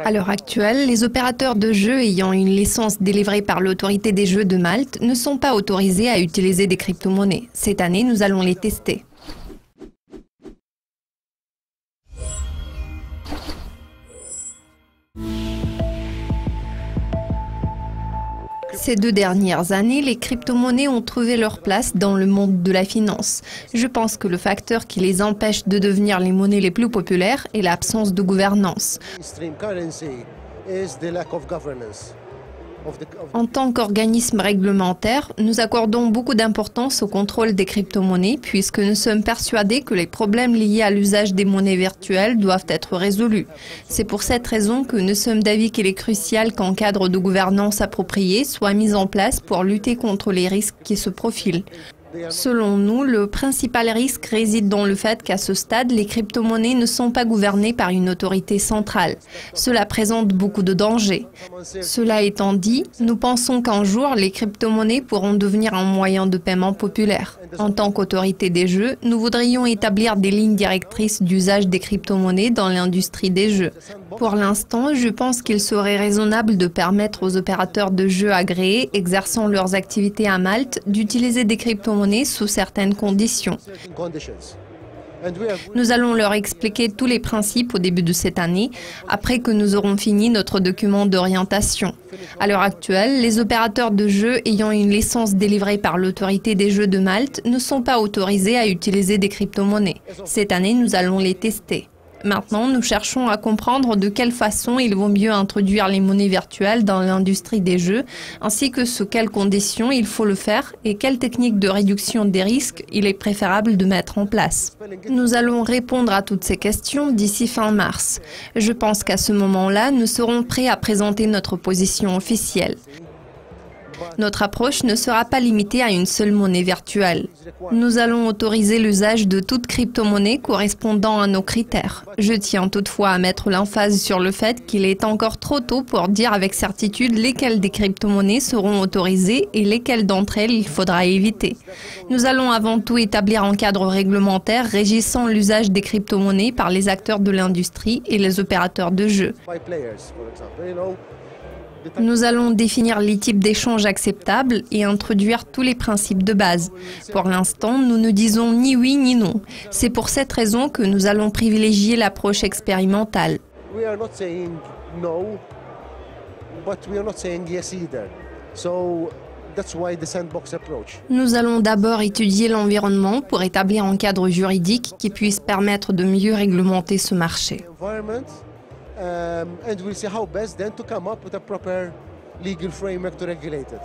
À l'heure actuelle, les opérateurs de jeux ayant une licence délivrée par l'autorité des jeux de Malte ne sont pas autorisés à utiliser des crypto-monnaies. Cette année, nous allons les tester. Ces 2 dernières années, les crypto-monnaies ont trouvé leur place dans le monde de la finance. Je pense que le facteur qui les empêche de devenir les monnaies les plus populaires est l'absence de gouvernance. En tant qu'organisme réglementaire, nous accordons beaucoup d'importance au contrôle des crypto-monnaies puisque nous sommes persuadés que les problèmes liés à l'usage des monnaies virtuelles doivent être résolus. C'est pour cette raison que nous sommes d'avis qu'il est crucial qu'un cadre de gouvernance approprié soit mis en place pour lutter contre les risques qui se profilent. Selon nous, le principal risque réside dans le fait qu'à ce stade, les crypto-monnaies ne sont pas gouvernées par une autorité centrale. Cela présente beaucoup de dangers. Cela étant dit, nous pensons qu'un jour, les crypto-monnaies pourront devenir un moyen de paiement populaire. En tant qu'autorité des jeux, nous voudrions établir des lignes directrices d'usage des crypto-monnaies dans l'industrie des jeux. Pour l'instant, je pense qu'il serait raisonnable de permettre aux opérateurs de jeux agréés exerçant leurs activités à Malte d'utiliser des crypto-monnaies sous certaines conditions. Nous allons leur expliquer tous les principes au début de cette année, après que nous aurons fini notre document d'orientation. À l'heure actuelle, les opérateurs de jeux ayant une licence délivrée par l'autorité des jeux de Malte ne sont pas autorisés à utiliser des crypto-monnaies. Cette année, nous allons les tester. Maintenant, nous cherchons à comprendre de quelle façon il vaut mieux introduire les monnaies virtuelles dans l'industrie des jeux, ainsi que sous quelles conditions il faut le faire et quelles techniques de réduction des risques il est préférable de mettre en place. Nous allons répondre à toutes ces questions d'ici fin mars. Je pense qu'à ce moment-là, nous serons prêts à présenter notre position officielle. Notre approche ne sera pas limitée à une seule monnaie virtuelle. Nous allons autoriser l'usage de toute crypto-monnaie correspondant à nos critères. Je tiens toutefois à mettre l'emphase sur le fait qu'il est encore trop tôt pour dire avec certitude lesquelles des crypto-monnaies seront autorisées et lesquelles d'entre elles il faudra éviter. Nous allons avant tout établir un cadre réglementaire régissant l'usage des crypto-monnaies par les acteurs de l'industrie et les opérateurs de jeux. Nous allons définir les types d'échanges acceptables et introduire tous les principes de base. Pour l'instant, nous ne disons ni oui ni non. C'est pour cette raison que nous allons privilégier l'approche expérimentale. Nous allons d'abord étudier l'environnement pour établir un cadre juridique qui puisse permettre de mieux réglementer ce marché. And we'll see how best then to come up with a proper legal framework to regulate it.